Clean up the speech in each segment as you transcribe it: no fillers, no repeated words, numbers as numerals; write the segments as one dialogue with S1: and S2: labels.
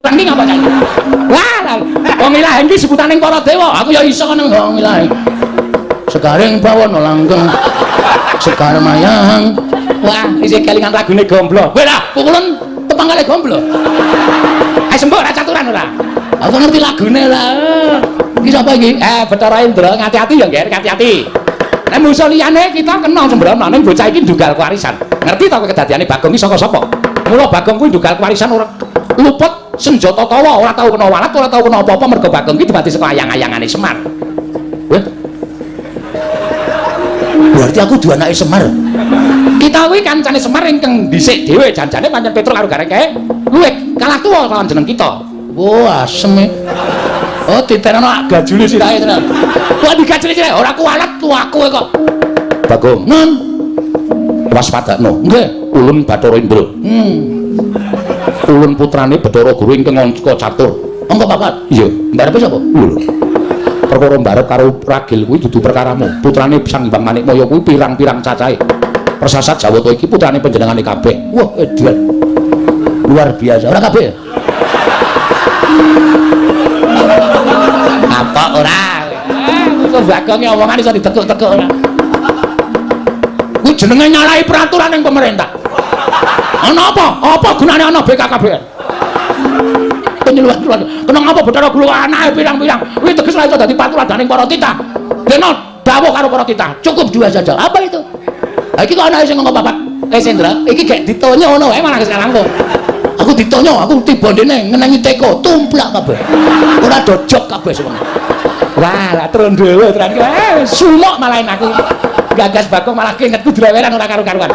S1: Rangi ngapa cah? Wah, wong ilahi iki sebutaning para dewa. Aku ya iso nang wong ilahi. Segaring bawana langgeng. Sekar mayang. Wah, isih kelingan lagune Gomblo. Kowe lah pukulan tepanggale Gomblo. Ayo sembok ra caturan ora? Aku ngerti lagune lah. Iki sapa iki? Bathara Indra, ngati-ati ya, Nger, ngati-ati. Nek musuh liyane kita kena sembrono ning bocah iki ndugal kewarisan. Ngerti ta kowe kedadiane Bagong iki saka sapa? Mula Bagong kuwi ndugal kewarisan ora luput senjata tawa, ora tau kena walat, ora tau kena apa-apa mergo Bagong iki dibati saka ayang-ayangane Semar. Wah. Berarti aku duwe anake Semar. Kita kuwi kancane Semar ingkang dhisik dhewe janjane pancen Petruk karo Gareke luwih kalah tuwa lawan jeneng kita. Wah, asem. Oh, diterano gajule sirahe tenan. Kok digajuli sirahe ora kualat tuaku kok. Bagong, nun. Waspadakno. Nggih, ulun Bathara Indra. Ulun putrane Bathara Guru ingkang angka catur. Angka papat. Iya, mbarepe sapa? Lho. Perkara mbarep karo ragil kuwi dudu perkaramu. Putrane Sang Hyang Manikmaya kuwi pirang-pirang cacahe. Persasat Jawata iki putrane panjenengane kabeh. Wah, edan. Luar biasa. Ora kabeh. Apa ora? Kok Bagong omongan iso ditekuk-tekuk ora? Kuwi jenenge nyalahi peraturan ning pemerintah. Ana apa? Apa gunane ana BKKBN? Penyuluhan kena ngapa Bathara Guru anake pirang-pirang. Kuwi teges ora iso dadi patuladaning para titah. Dene dawuh karo para titah, cukup dua saja. Apa itu? Ha iki kok anake sing ngomong papat. Sendra, iki gek ditonyo ngono wae malah sekarang kok. Aku ditonyo, aku tiba dene ngenengi teko, tumplak kabeh. Ora dojok kabeh semono. Wah, lah turun dhewe tenan. Sumuk malahin aku. Gagas Bagong malah keingetku dreweran ora karo-karuan.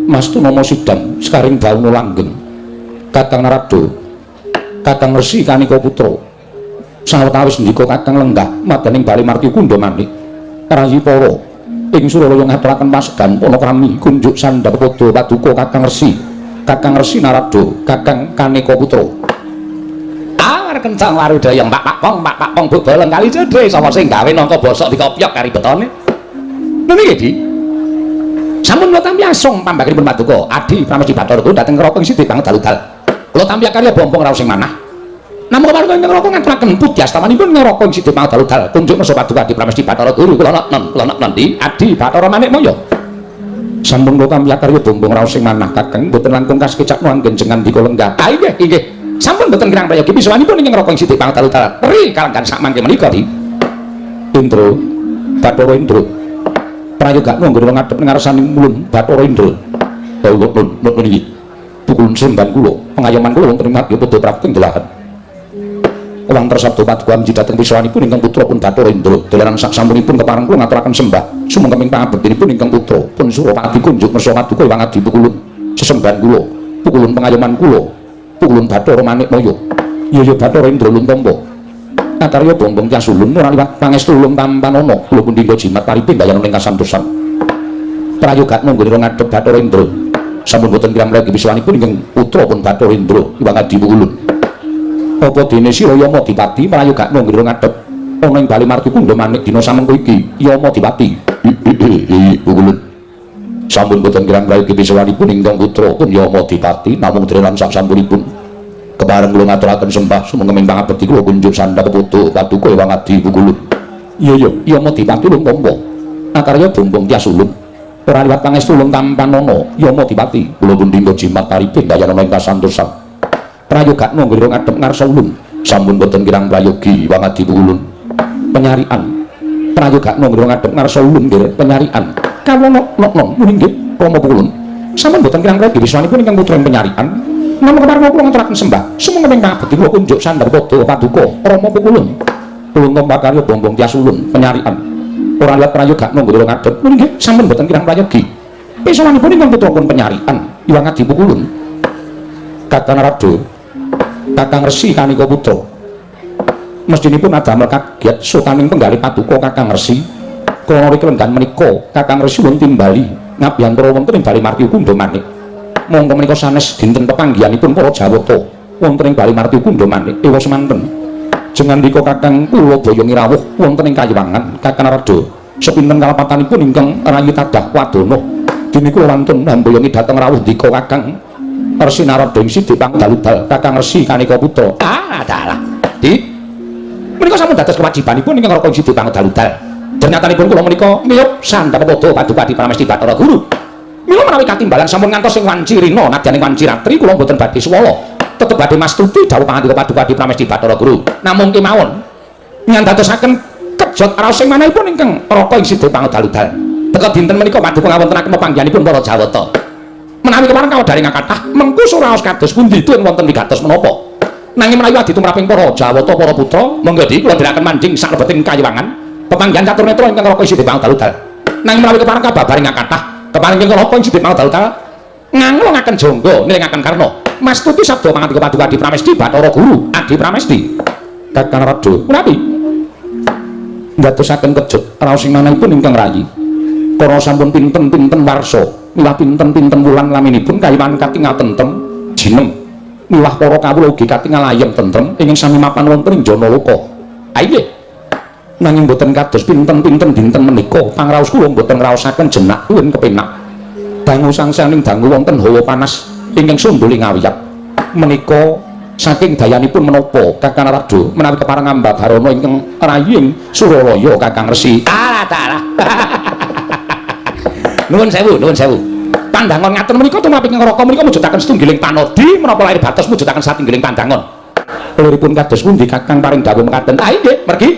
S1: Mastu Nomo Sidang Sekaring Bauna Langgeng Kakang Narada Kakang Resi Kanika Putra sawetawis ndika Kakang lenggah madaning Bali Marti Kunda Manik Rayi Para ing Suralaya ngaturaken pasedan panakrami kunjuk sandhapada paduka Kakang Resi Narada Kakang Kanika Putra awar kencang warudaya Pak Pong Buk Bolong kali cedhe sapa sing gawe nangka bosok dikopyok kari betone lha niki sampun kula tampi asong pambagipun paduka Adi Pramesti Bathara Guru dhateng Ngroko sithik banget daludal kula tampi karya bompong raos sing manah namung paduka ing Ngroko ngaturaken pudyastamanipun Ngroko sithik banget daludal kunjuk nasa paduka Adi Pramesti Bathara Guru kula non ndi Adi Bathara Manikmaya sampun kula tampi karya bompong raos sing manah kakang boten langkung kasekecak nuanggen jenengan dika lenggah inggih sampun boten kirang prayogi bisawanipun ing Ngroko sithik banget daludal ri kalenggan sak mangke menika di Indra Bathara Indra prayoga nggone ngadhep ngarsaning mulun Bathara Indra. Nun iki. Pukulun semban kula, pengayoman kula wonten ing Madya Pada Prabu Delahan. Ulang tersabda paduka mji dhateng pisawanipun ingkang putra pun Bathara Indra. Dalaran saksampunipun kepareng kula ngaturaken sembah. Sumangga ing pangabektinipun ingkang putra pun Surapati kunjuk ngersa paduka Hyang Adi pukulun sesembahan kula, pukulun pengayoman kula, pukulun Bathara Manikmaya. Ya Bathara Indra luntampa. Akarya bombong casulun ora liwat pangestu ulung tampanana kula pundi jimat paripin dayan ing kasantosan prayoga nggone ngadhep Bathara Indra sampun boten kirang mriki bisawanipun ingkang putra pun Bathara Indra Hyang Adi pukulun apa dene sira Yama Dipati prayoga nggone ngadhep ana ing Bali Marti Kunda Manik dina samengko iki Yama Dipati pukulun sampun boten kirang mriki bisawanipun ingkang putra pun Yama Dipati namung drenan sak sampunipun kebareng kula ngaturaken sembah sumangga ing pangabekti kula kunjuk sandhapada paduka Hyang Adi pukulun. Iya mau Dipati ulung tampa. Akarya bombong tias ulung. Ora liwat pangestu ulung tampanana. Ya mau Dipati kula pundi jimat paripin dayana ing kasantosan. Prayoga nggone ngadhep ngarsa ulun. Sampun boten kirang prayogi Hyang Adi pukulun. Penyarian. Prayoga nggone ngadhep ngarsa ulun nggih penyarian. Kawono nggih Rama pukulun. Sampun boten kirang prayogi wiswanipun ingkang putra penyarian. Namung kepareng kula ngaturaken sembah sumangga ing pangabekti kula kunjuk sandhapada paduka Rama pukulun ulun tampa karya bombong tias ulun penyarian ora liwat prayoga nggone ngadhep nggih sampun boten kirang prayogi pisawanipun ingkang putra pun penyarian Hyang Adi pukulun Kakang Narada Kakang Resi Kanika Putra mestinipun adamel kagiat sotaning penggalih paduka Kakang Resi kala riki lenggan menika Kakang Resi wonten timbali ngabiyantara wonten ing Bali Marti Kunda Manik mongko menika sanes dinten pepanggihanipun para Jawata wonten ing Bali Marti Kundha manik ewa semanten jengandika Kakang kula baya ngirawuh wonten ing Kayiwangan Kakang Narada sepinten kalapatanipun ingkang rayi tadah wadana dene kula wantun hambayani dhateng rawuh dika Kakang Resi Narada ing Sidhi Pangdaludal Kakang Resi Kanika Putra adalah menika sampun dados kewajibanipun ingkang Raka Sidhi Pangdaludal ternyatipun kula menika miyup sandhap pada Paduka Pramesti Bathara Guru mila menawi katimbalan sampun ngantos ing wanci rina nadyan ing wanci ratri kula mboten badhe swala tetep badhe mastuti dawuh pangandika Paduka Pramesti Bathara Guru namung kemawon ngandadosaken kejot raos ing manahipun ingkang Raka ing Sidhi Pangdaludal teka dinten menika Paduka ngawontenaken pepanggihanipun para Jawata menawi kemareng kawadaring kathah mengku suraos kados pundi tuwin wonten wigatos menapa nanging menawi adi tumraping para Jawata para putra monggo di kula dherekaken manjing saklebeting Kayiwangan pepanggihan catur netra ingkang Raka Sidhi Pangdaludal nanging menawi kepareng kababaring kathah kepareng ingkang Raka Sidhi Pangdaludal nganglongaken jangga ngelingaken karna mastuti sabda pangandika Paduka Pramesti Bathara Guru Adi Pramesti Kakang Narada menawi ndadosaken kejut raos ing manahipun ingkang rayi para sampun pinten-pinten warsa milah pinten-pinten wulan laminipun Kayiwangan katingal tentrem jineng milah para kawula ugi katingal ayem tentrem ingkang sami mapan wonten ing Janaloka ayo nanging boten kados pinten-pinten dinten menika pangraos kula boten ngraosaken jenak tuwin kepenak dangu sangsaning dangu wonten hawa panas ingkang sunduling ngawiyat menika saking dayanipun menapa Kakang Narada menawi kepareng ambabarana ingkang rayi ing Suralaya Kakang Resi nuwun sewu pandangan ngaten menika tumraping Raka menika mujudaken setunggiling panodi menapa lair batos mujudaken satunggiling pandangan liripun kados pundi Kakang paring dawuh mekaten nggih mergi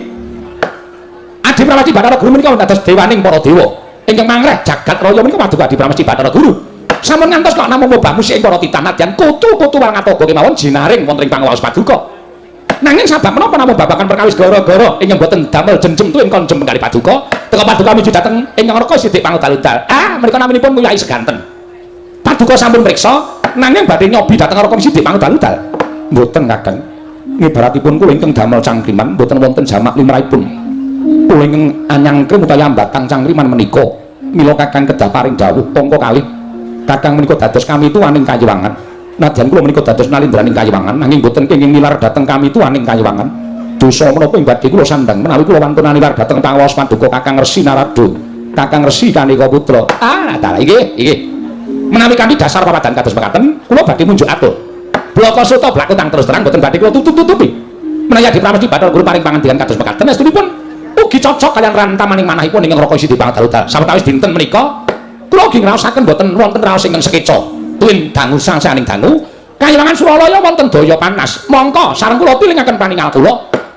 S1: Adi Pramesti Bathara Guru menika dados dewaning para dewa ingkang mangreh jagat raya menika Paduka Adi Pramesti Bathara Guru sampun ngantos kok namung ngobah musik ing para titan nadyan kutu-kutu warangatoga kemawon jinaring wonten ing pangawaos Paduka nanging sabab menapa namung babagan perkawis gara-gara ingkang boten damel jenjem tuwin konjem kali Paduka teka Paduka miju dhateng ingkang Raka Sidhi Pangdaludal menika naminipun Mulyahi Seganten Paduka sampun mriksa nanging badhe nyobi dhateng Raka Sidhi Pangdaludal mboten Kakang ngibaratipun kula ingkang damel cangkriman mboten wonten jamak limrahipun kula ingkang anyangkrim utawi ambatang cangkriman menika mila Kakang kedah paring dawuh tangka kalih Kakang menika dados kami tuwaning Kayiwangan nadyan kula menika dados nalindraning Kayiwangan nanging boten kenging nilar dhateng kami tuwaning Kayiwangan dosa menapa ing badhe kula sandang menawi kula wantun nilar dhateng pangawas Paduka Kakang Resi Narada Kakang Resi Kanika Putra dalah iki menawi kanthi dasar papadan kados mekaten kula badhe munjuk atur blaka suta blakutang terus terang boten badhe kula tutup-tutupi menawi Adi Pramesti Bathara Guru paring pangandikan kados mekaten estunipun ugi cocok kaliyan rantamaning manahipun ingkang Raka Sidhi Pangdaludal sawetawis dinten menika kula ugi ngraosaken boten wonten raos ingkang sekeca tuwin dangu sangsaning dangu Kayiwangan Suralaya wonten daya panas mongko sareng kula tilingaken paningal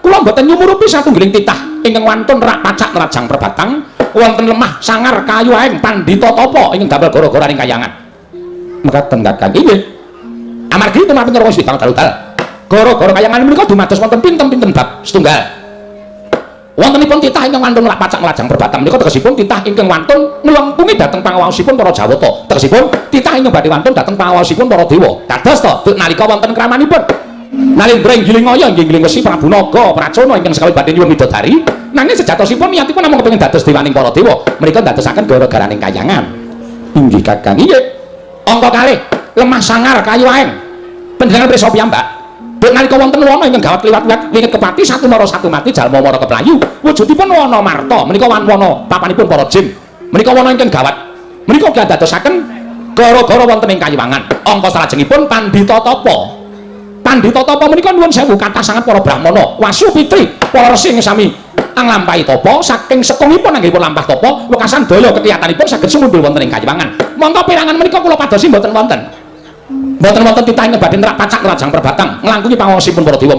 S1: kula boten nyumurupi satunggiling titah ingkang wantun rak pacak nerajang perbatang wonten lemah sangar kayu aeng pandhita tapa ingkang damel gara-gara ing Kayangan mekaten Kakang inggih amargi tumraping Raka Sidhi Pangdaludal gara-gara Kayangan menika dumados wonten pinten-pinten bab setunggal wontenipun titah ingkang wantun rak pacak nerajang perbatang menika tegesipun titah ingkang wantun nglengkungi dhateng pangawaosipun para Jawata tegesipun titah ingkang badhe wantun dhateng pangawaosipun para dewa kados to nalika wonten kramanipun Nalindra giling ngaya inggih giling wesi Prabu Naga Pracana ingkang sekawit badhe nyuwun midodari nanging sejatosipun niyatipun namung kepengin dados dewaning para dewa menika ndadosaken gara-garaning Kayangan inggih Kakang inggih angka kalih lemah sangar kayu aeng panjenengan prisa piyambak ben nalika wonten wana ingkang gawat liwat-liwat winget kepati satu mati jalma mara keplayu wujudipun wana marta menika wana papanipun para jin menika wana ingkang gawat menika ugi ndadosaken gara-gara wonten ing Kayiwangan angka salajengipun Pandhita Tapa menika nuwun sewu kathah sanget para brahmana Wasu Pitri para resi ing sami anglampahi tapa saking sekungipun anggipun lampah tapa wekasan daya kekiyatanipun saged sumundul wonten ing Kayiwangan mongko pirangan menika kula padosi mboten wonten titah ing badhe nerak pacak nerajang perbatang nglangkungi pangaosipun para dewa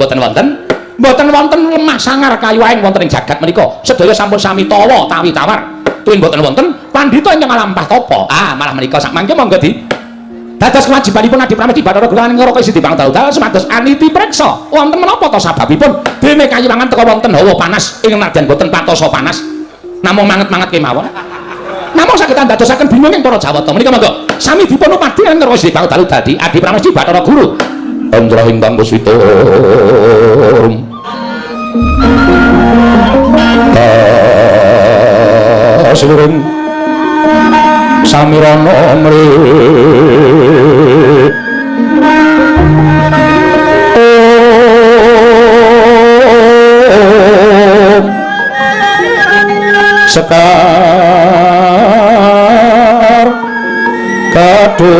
S1: mboten wonten lemah sangar kayu aeng wonten ing jagat menika sedaya sampun sami tawa tawi tawar tuwin mboten wonten pandhita ingkang lampah tapa malah menika sak mangke monggo di dados kewajibanipun Adi Pramesti Bathara Guru ing Raka Sidhi Pangdaludal sumados aniti preksa wonten menapa ta sababipun dene Kayiwangan teka wonten hawa panas ing nadyan boten patosa panas namung manget-manget kemawon namung saged ndadosaken bingung ing para Jawata menika monggo sami dipun upadi ing Raka Sidhi Pangdaludal dadi Adi Pramesti Bathara Guru Andra ingkang pusita seluring samirana mrih Sekar kadung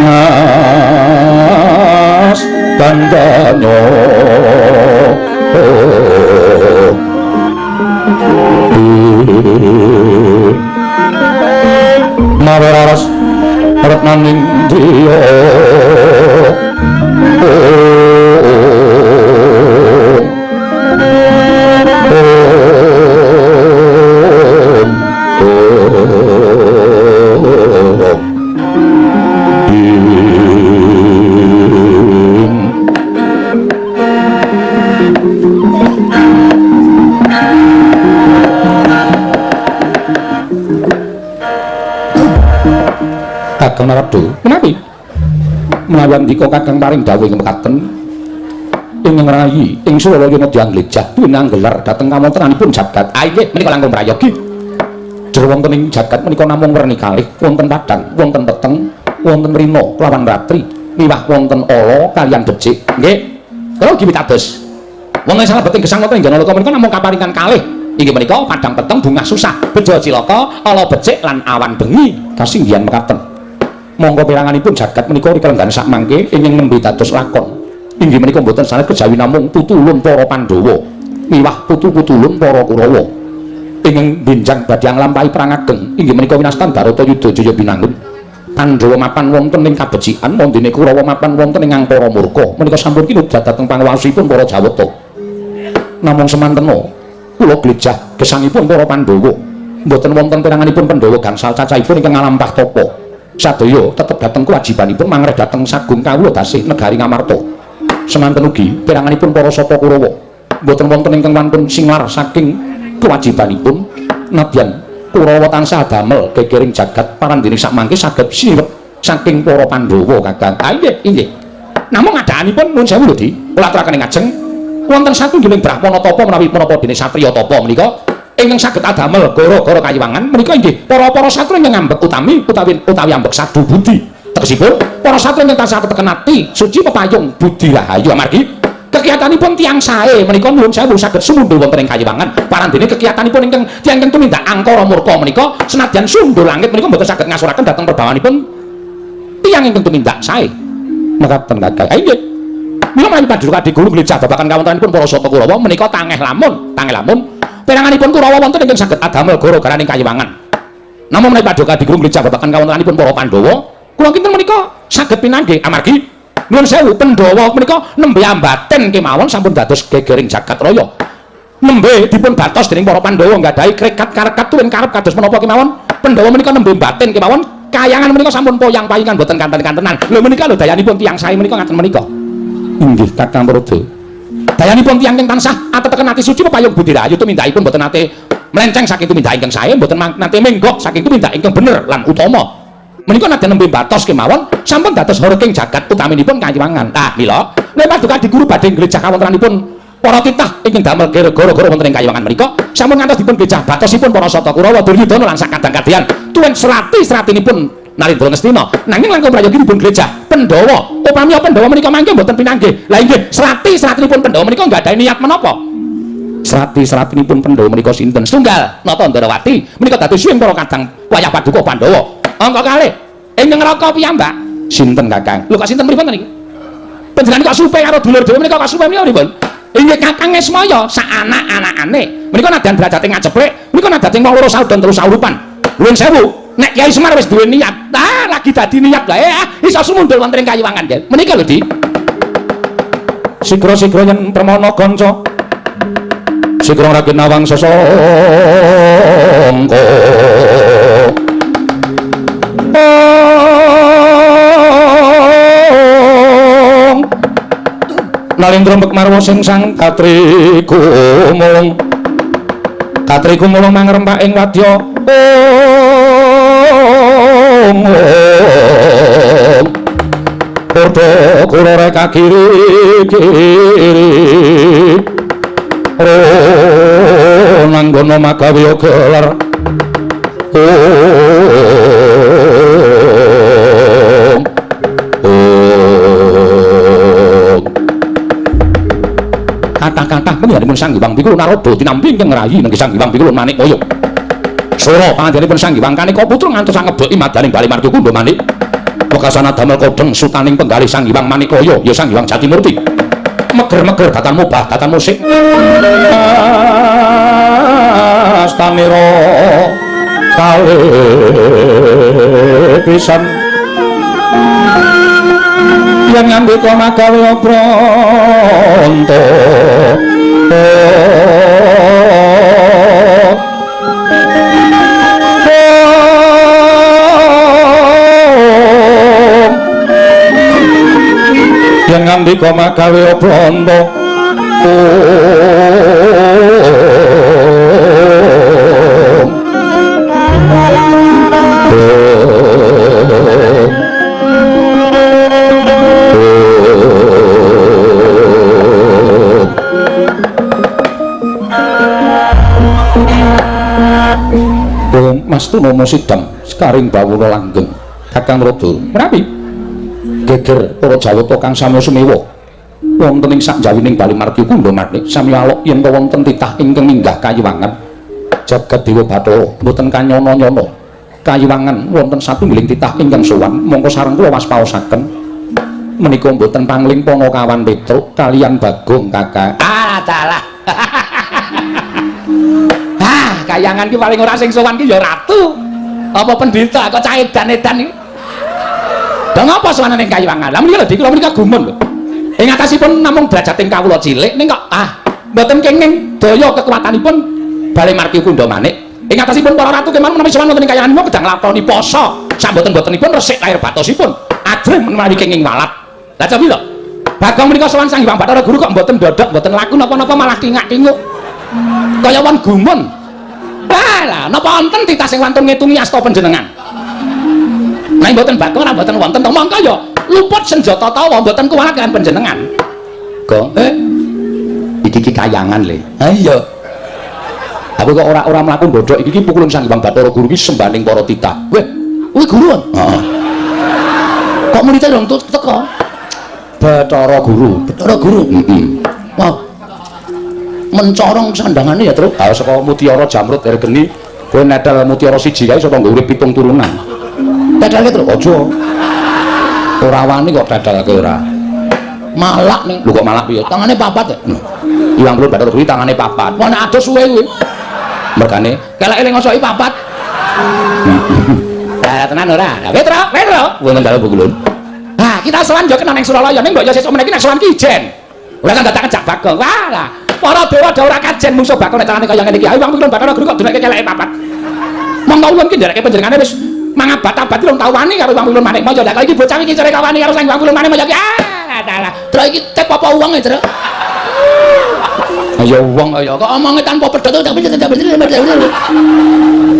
S1: Mas Bandanyo Mawararas retnaning driya Kakang Narada, menawi melawan dika kakang paring dawuh ing mekaten ing ngrayi ing Surawayana Dyang Glejah pinang gelar dhateng kawontenanipun jagat. Inggih menika langkung prayogi. Jer wonten ing jagat menika namung werni kalih, wonten padang, wonten peteng, wonten rina kelawan ratri, miwah wonten ala kaliyan becik. Nggih. Kula ugi pitados. Wonten salebeting gesang wonten ing Janalaka menika namung kaparingan kalih. Inggih menika padang peteng bungah susah, beja cilaka, ala becik lan awan bengi kasinggihan mekaten. Monggo piranganipun jagat menika rikelenggan sak mangke ingkang nembe dados lakon. Inggih menika boten sanes kejawi namung tutulun para Pandhawa miwah putu-putulun para Kurawa. Ingkang benjang badhe nglampahi perang ageng inggih menika winastan Baratayuda Jaya binangun. Pandhawa mapan wonten ing kabecikan, mondene Kurawa mapan wonten ing angkara murka. Menika sampun kinudhat dhateng panguwasipun para Jawata. Namung semantena kula glejah gesangipun para Pandhawa mboten wonten piranganipun Pandhawa gangsal cacahipun ingkang ngalampah tapa. Sadaya tetep dhateng kewajibanipun mangreh dhateng sagung kawula tasih negari Ngamarta. Semanten ugi piranganipun para sapa Kurawa mboten wonten ingkang wantun singlar saking kewajibanipun nadyan Kurawa tansah damel gegering jagat parandene sakmangke saged sirep saking para Pandhawa Kakang. Inggih. Namung adaanipun nuwun sewu lho Di, kula aturaken ing ajeng wonten satunggiling brahmana tapa menawi menapa dene satriya tapa menika ingkang saged adamel gara-gara kayiwangan menika inggih para satru ingkang ngambek utawi ambek sadu budi. Tegesipun para satru ingkang tansah teteken ati suci pepayung budi rahayu amargi kegiatanipun tiyang sae menika nuwun sewu saged sumundhul wonten ing kayiwangan parandene kegiatanipun ingkang tiyang tumindak angkara murka menika senadyan sundul langit menika mboten saged ngasuraken dhateng perbawanipun tiyang ingkang tumindak sae mekaten Kakang. Inggih mila menawi Pandhawa Adiguru Glejah babagan kawontenanipun para sapa Kurawa menika tangeh lamun peranganipun Kurawa wonten ingkang saged adamel gara-gara ing kayiwangan. Namung menawi Pandhawa Adiguru Glejah babagan kawontenanipun para Pandhawa kula kinten menika saged pinanggih amargi nuwun sewu Pandhawa menika nembe ambaten kemawon sampun dados gegering jagat raya. Nembe dipun batos dening para Pandhawa nggadahi krekat karekat tuwin karep kados menapa kemawon. Pandhawa menika nembe baten kemawon kayangan menika sampun poyang-payungan boten kanten-kantenan. Lho menika lho dayanipun tiyang sae menika ngaten menika. Inggih Kakang Narada. Dayanipun tiyang ingkang tansah ateteken ati suci pepayung budi rahayu tumindakipun boten nate melenceng saking tumindak ingkang sae, boten nate menggok saking tumindak ingkang bener lan utama. Menika nadyan nembe batos kemawon sampun dados haraking jagat utaminipun kayiwangan. Mila nek Paduka Adiguru badhe nglejah kawontenanipun para titah ingkang damel gara-gara wonten ing kayiwangan menika sampun ngantos dipun glejah batosipun para Sata Kurawa Duryudana lan sakadang-kadang tuwin serati-seratinipun Narendra Ngastina nanging langkung prayogi dipun glejah Pandhawa. Upami Pandhawa menika mangke mboten pinanggih. Lah inggih serati-seratinipun Pandhawa menika nggadahi niat menapa? Serati-seratinipun Pandhawa menika sinten? Setunggal nata Ndarawati menika dados sing para kadang wayah Paduka Pandhawa. Angka kalih ingkang Raka piyambak sinten Kakang? Lho kok sinten pripun niki? Panjenengan kok supe karo dulur dhewe menika kok supe menika pripun? Inggih Kakang Esmaya sak anak-anake menika nadyan derajate ngaceplek menika nadyan wong loro saudon telu saurupan. Nuwun sewu nek Kyai Semar wis duwe niat, lagi dadi niat wae iso sumundhul wonten ing kayiwangan nggih. Menika lho Di. Sigra-sigra yen permana kanca. Sigra rakin nawang sasangka. Nalendra Mbekmarwa sing sang Katri Kumulung. Katri Kumulung mangrempak ing wadya. Ordo kula reka kiri-kiri nanggono magawe gelar panjenenganipun Sang Hyang Pikulun Narada tinampi ingkang ngrayi nenggi Sang Hyang Pikulun Manikaya. Sura panjenenganipun Sang Hyang Kanika Putra ngantos ngebeki madaning Bali Marga Kundha Manik. Wekasana damel kodheng sutaning penggalih Sang Hyang Manikaya ya Sang Hyang Jatimurti. Meger-meger datan mubah datan musik. Astamira kalih pisan yang ngambika magawe pronto yang ngambika magawe pronto Mastuna Sidam sekaring bawuna langgeng Kakang Rada merapi geger para Jawata kang sami sumewa wonten ing sakjawining Bali Marga Kundha Manik sami alok yen wonten titah ingkang minggah kayiwangan jagat Dewa Bathara mboten kanyana-nyana kayiwangan wonten satunggiling titah ingkang sowan mongko sareng kula waspaosaken menika mboten pangling Panakawan Petruk kaliyan Bagong Kakang dalah kayangan ki paling ora sing sowan ki ya ratu apa pendeta kok cah edan-edan iki lha ngapa sowanan ning kayiwangan lha menika lho kula menika gumun lho ing atasipun namung drajating kawula cilik ning kok mboten kenging daya kekuatanipun Bali Marga Kundha Manik ing atasipun para ratu kemawon menawi sowan wonten ing kayangan menika kedang lakoni poso samboten-botenipun resik lahir batosipun ajrih menawi kenging walat lha cobi lho Bagong menika sowan Sang Hyang Bathara Guru kok mboten dodok mboten laku napa-napa malah kingak-kinguk kaya wong gumun lah napa wonten titah sing wantun ngitungi asta panjenengan nek mboten Bagong ora mboten wonten to mongko ya luput senjata tawa mboten kuwat kan panjenengan kok iki kayangan le ha iya aku kok ora mlaku ndodok iki pukulun Sang Hyang Bathara Guru iki sembaning para titah weh kuwi guru heeh kok muni dong teko Bathara Guru heeh wow mencorong sandangane ya terus saka mutiara jamrut ergeni kowe nedal mutiara siji kae saka urip 7 turunan dadalke terus aja ora wani kok dadalke ora malak ning lho kok malak piye tangane papat ya Hyang Bathara Guru tangane papat ana ado suwe kuwi mergane keleke eling ngosoki papat tenan ora Petruk wonten dalu Bukulun kita sowan yo kena ning Suralaya ning mbok yo sesuk meniki nek sowan ki ijen ora kan dadakan jak Bagong walah para dewa ora kajen musuh bakal nek carane kaya ngene iki. Hyang Bathara Guru kok denekke keleke papat. Monggo ulun ki ndereke panjenengane wis mangabat-abad rong tau wani karo Hyang Manik. Mojo lha iki bocah iki cere kawani karo Sang Hyang Manik mojo ki. Dalah. Terus iki tep apa wong e, Tru? Ya wong kaya kok omonge tanpa pedhot tapi tidak bener.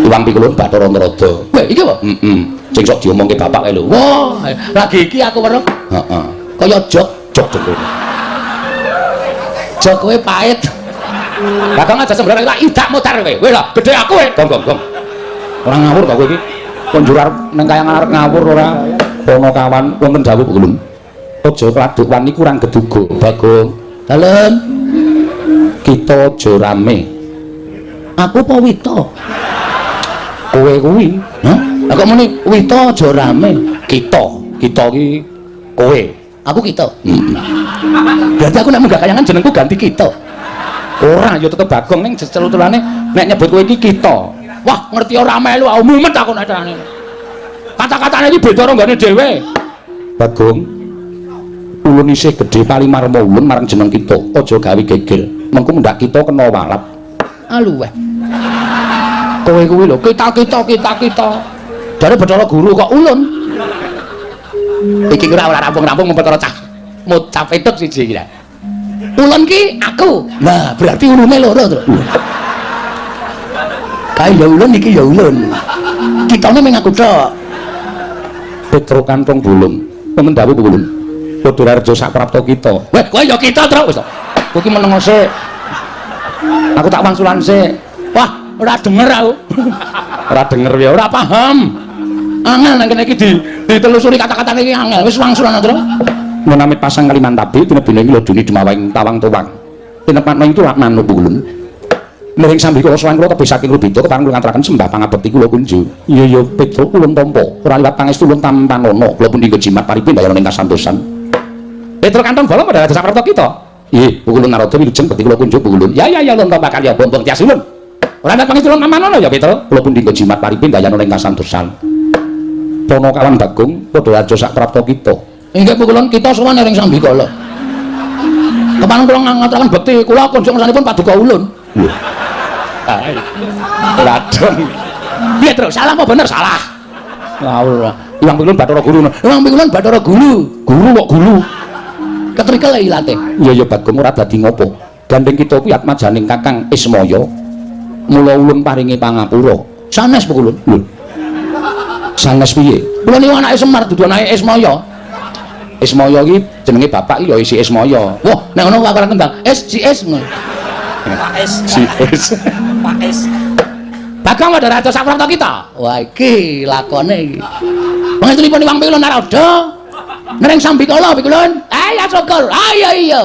S1: Hyang Bathara Narada. Weh iki apa? Heeh. Sing sok diomongke bapak kae lho. Wah, lagi iki aku weruh. Heeh. Kaya jog dhewe. Jog kowe pahit. Bagong aja sembrane tak idak mutar kowe. Wis lho, gedhe aku kowe. Gong. Ora ngawur kok kowe iki. Konjur arep nang kayang arep ngawur ora. Panakawan wonten dawuh Bukulun. Aja kladuk wani kurang geduga. Bagong. Dalem. Kita aja rame. Aku apa Wita? Kowe kuwi. Hah? Lah kok muni Wita aja rame. Kita iki kowe. Aku kita. Berarti aku nek munggah kayangan jenengku ganti kita. Ora ya tetep Bagong ning celuturane nek nyebut kowe iki kita. Wah, ngerti ora melu mumet aku nek carane. Kata-katane iki beda karo nggone dhewe. Bagong. Ulun isih gedhe paling marma ulun marang jeneng kita. Aja gawe geger. Mengko mendak kita kena walat. Aluweh. Kowe kuwi lho, kita. Jare Bathara Guru kok ulun. Iki ora rampung-rampung perkara cah mocap petuk siji iki. Ulun ki aku. Nah, berarti ulune loro to. Kae ya ulun iki ya ulun. Kitane mung aku tok. Petruk kantong bulung. Wonten dawuh Bukulun. Padha rejo sak prapta kita. Weh, kowe ya kita to wis. Kowe ki meneng sik. Aku tak wangsulan sik. Wah, ora denger aku. Ora denger ya, ora paham. Angel nang kene iki ditelusuri kata-katane iki angel. Wis wangsulan to. Menamit pasang Kalimantabi tinebine iki lho duni Demawing Tawang-tawang. tinepatno itu laknanu Pulun. Nering sambi kula sowan kula tebih saking Rubita kepareng kula ngaturaken sembah pangabekti kula kunju. Iya Petra Ulun Tampa, ora liwat pangestu Ulun Tampanono, kula pundi jimat paripun dayana ing kasantosan. Petra kantong bala padha dasa prapta kita. Nggih, Ulun Narada wilujeng bekti kula kunju Ulun. Ya Ulun Tampa karya bombong tias Ulun. Ora liwat pangestu Ulun Tampanono ya Petra, kula pundi jimat paripun dayana ing kasantosan. Pono kawan Bagong padha raja sak prapta kita. Inggih Ulun kita sowan ring sambi kala. Kepareng kula ngaturaken bekti kula kunjuk ngersanipun paduka Ulun. Ladon. Piye terus salah apa bener salah? Ora. Iwang Pikulun Bathara Guru. Iwang Pikulun Bathara Guru. Guru kok guru. Ketrikel ilate. Iya Bagong ora dadi ngopo. Gandeng kita kuwi atmajaning Kakang Ismaya. Mula Ulun paringi pangapura. Sanes Pikulun. Lho. Sanes piye? Kula niku anake Semar dudu anake Ismaya. Ismaya iki jenenge bapak iki ya isi Ismaya. Wah, nek ngono kok ora kendang. SJS ngono. Pak S. Bagong padha raja sak prapta kita. Wah iki lakone iki. Pangestunipun Iwang Pikulun Narada. Nering sambikala Pikulun. Ayo syukur. Ayo iya.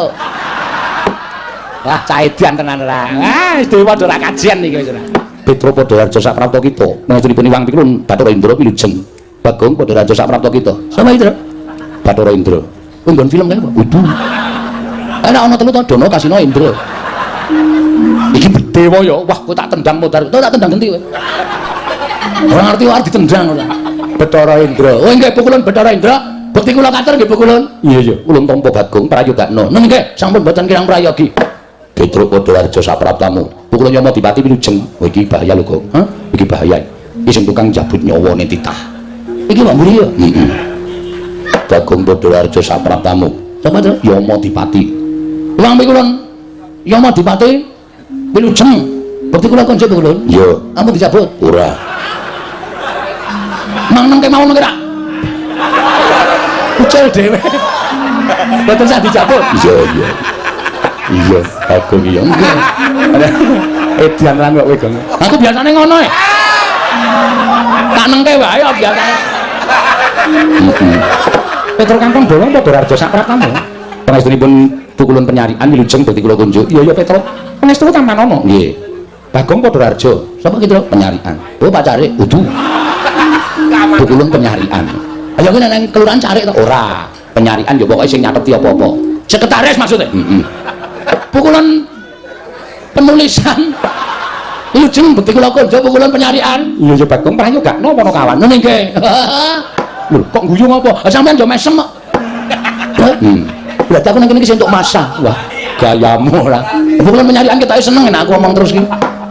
S1: Wah cah edian tenan ora. Wis dhewe padha ra kajian iki wis ora. Petra padha raja sak prapta kita. Pangestunipun Iwang Pikulun Bathara Indra wilujeng. Bagong padha raja sak prapta kita. Sapa Indra? Bathara Indra. Nggon film kae, Pak. Waduh. Ana telu to Dono Kasino Indra. Iki Bedewa ya. Wah, kok tak tendang modar. Kok tak tendang ngendi kowe? Ora ngerti wae ditendang ora. Bathara Indra. Oh nggih Pukulun Bathara Indra. Bekti kula katur nggih Pukulun. Iya. Ulun Tampa Bagong prayogakna. Nggih, sampun boten kirang prayogi. Petra padha raja sapraptamu. Pukulun Yama Dipati wilujeng. Oh iki bahaya lho, Kok. Hah? Iki bahaya. Iki sing tukang jabut nyawane titah. Iki Pak Mburi ya? Heeh. Bagong padha raja sapraptamu. Sapa to? Yama Dipati. Iwang Pikulun Yama Dipati wilujeng bekti kula konjuk Pikulun. Iya. Ampun dicabut. Ora. Mang nengke mawon kira. Ucul dhewe. Boten sak dicabut. Iya. Iya, Bagong iya. Edian lan kok kowe, Gong. Aku biasane ngono e. Tak nengke wae ya biasane. Petra kantong bolong padha raja sak praptamu. Pangestunipun Pukulun Penyarian wilujeng bekti kula kunjuk. Iya Petra. Pangestu Tampanono. Nggih. Bagong padha raja. Sapa ki to? Penyarian. Oh pacare. Udu. Pukulun Penyarian. Ayo ki nang kelurahan Carik to? Ora. Penyarian ya pokoke sing nyateti apa-apa. Sekretaris maksudnya. Heeh. Pukulun penulisan. Wilujeng bekti kula kunjuk Pukulun Penyarian. Iya Bagong prayogakna apa kawan? Ngene nggih. Lho kok guyu apa? Sampeyan yo mesem kok. Berarti aku nang kene iki entuk masa. Wah, gayamu ora. Pukulun Penyarian kita seneng nek aku ngomong terus iki.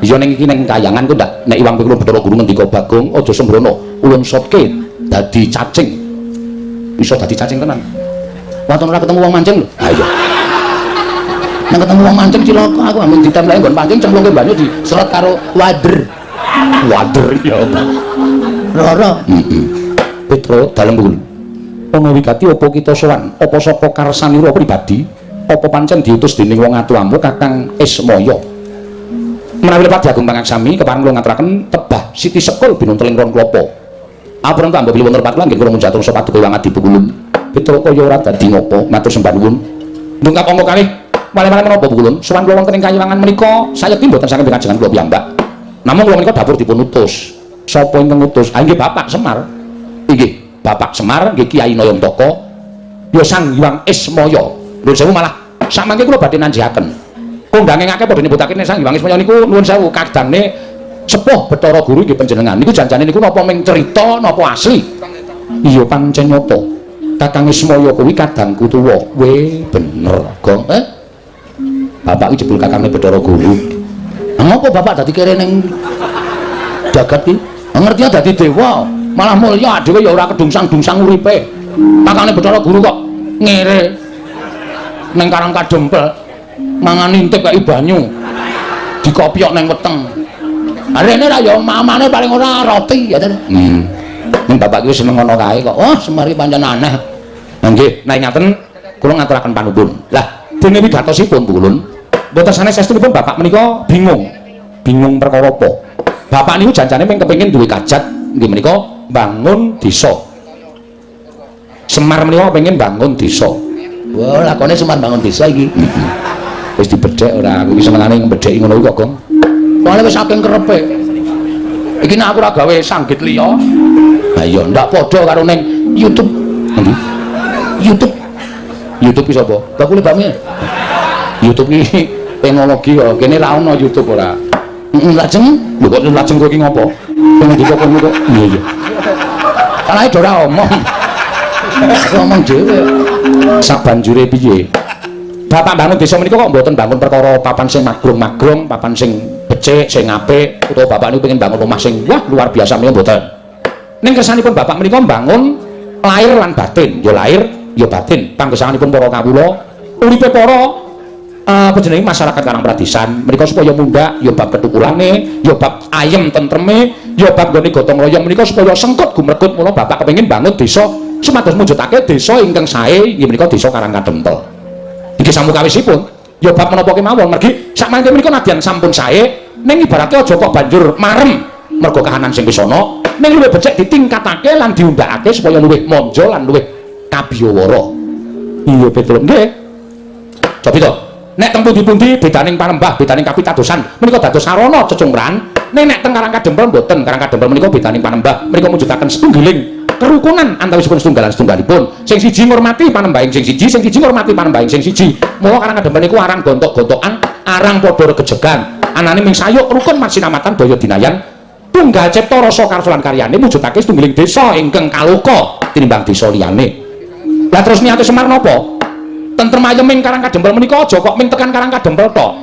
S1: Iya ning iki ning kayangan ku ndak nek Iwang Pikulun Bathara Guru ngendika Bagong aja sembrono. Ulun sotke dadi cacing. Iso dadi cacing tenan. Waton ora ketemu wong mancing lho. Ha iya. Nang ketemu wong mancing cilaka aku amun ditemleki nggon pancing cemplungke banyu diseret karo wader. Wader ya. Roro. Heeh. Petra dalem Pukul. Ana wigati apa kita sowan? Apa sapa karsanira pribadi? Apa pancen diutus dening wong atuamu Kakang Ismaya? Menawi lepat Agung Pangaksami kepareng kula ngaturaken tebah Siti Sekul binunteling ron klapa. Ampun tambah bilih wonten pakulan nggih kula munjatung sapa paduka Iwang Adi Pukulun. Petra kaya ora dadi napa matur sembah nuwun. Ndungkap angka kalih wale-wale menapa Pukulun? Sowan kula wonten ing kayiwangan menika sayekti mboten saking kajengan kula piyambak. Namung kula menika dapur dipun utus. Sapa ingkang utus? Ah nggih Bapak Semar. Inggih, Bapak Semar nggih Kyai Nayantaka. Ya Sang Hyang Ismaya. Nuwun sewu malah samangke kula badhe nanjihaken. Kondange ngake padha nyebutake nek Sang Hyang Ismaya niku nuwun sewu kadangne sepuh Bathara Guru nggih panjenengan. Niku janjane niku napa ming cerita napa asli? Iya pancen nyata. Kakang Ismaya kuwi kadangku tuwa. Weh, bener, Gong. Bapak iki jebul kakange Bathara Guru. Ngapa Bapak dadi kere ning jagat iki? Ngerti dadi dewa, malah mulya dhewe ya ora kedungsang-dungsang uripe. Kakane Bathara Guru kok ngere ning Karang Kadempel mangan intip kaya banyu. Dikopyok ning weteng. Arene ra ya mamane paling ora roti ya. Ning bapak iki seneng ngono kae kok. Wah, Semari pancen aneh. Nggih, nek ngaten kula ngaturaken panuwun. Lah, dene wigatosipun Pukulun, mboten sanes estunipun bapak menika bingung. Bingung perkara apa? Bapak niku janjane mung kepengin duwe kajat nggih menika bangun desa. Semar menika kepengin bangun desa. Wah, lakone Semar bangun desa iki. Wis dibedhek ora, iki senengane mbedheki ngono kok, Gong. Soale wis saking kerepe. Iki nek aku ora gawe sanggit liya. Lah iya ndak padha karo ning YouTube. Endi? YouTube. YouTube ki sapa? Lah kuwi bakmi. YouTube ki teknologi kok. Kene ra ono YouTube ora. Lajeng, lho kok lajeng kowe iki ngopo? Pengen dikokon kok. Iya iya. Kalae do ora omong. Ngomong dhewe. Sabanjure piye? Bapak bangun desa menika kok mboten bangun perkara papan sing magrung-magrung, papan sing becik, sing apik, utawa bapak niku pengen bangun omah sing wah luar biasa menika mboten. Ning kersanipun bapak menika bangun lahir lan batin, ya lahir, ya batin. Panggesanganipun para kawula, uripe para panjenengan masyarakat Karang Pradesan menika supaya mundhak ya bab ketukulane, ya bab ayem tentreme, ya bab nggone gotong royong menika supaya sengkut gumregut. Mula bapak kepengin bangun desa sumados mujudake desa ingkang sae inggih menika desa Karang Kadempel. Iki samukawisipun ya bab menapa kemawon mergi sak mangke menika nadyan sampun sae ning ibarate aja kok banjur marem mergo kahanan sing wis ana ning luwih becik ditingkatake lan diundhakake supaya luwih monjo lan luwih kabiyawara. Iya betul nggih. Coba to nek teng pundi-pundi bedaning panembah bedaning kapitadosan menika dados sarana cecungkran ning nek teng Karang Kadempel mboten. Karang Kadempel menika bedaning panembah menika mujudaken setunggiling kerukunan antawisipun setunggalan setunggalipun sing siji ngurmati panembahing sing siji ngurmati panembahing sing siji. Mula Karang Kadempel niku arang gontok-gontokan arang padha regejegan anane ming sayuk rukun marsinamatan daya dinayan tunggal cipta rasa karsa lan karyane mujudake setunggiling desa ingkang kaloka tinimbang desa liyane. Lah terus niate Semar napa? Tentrem ayeming Karang Kadempel menika aja kok ming tekan Karang Kadempel tok.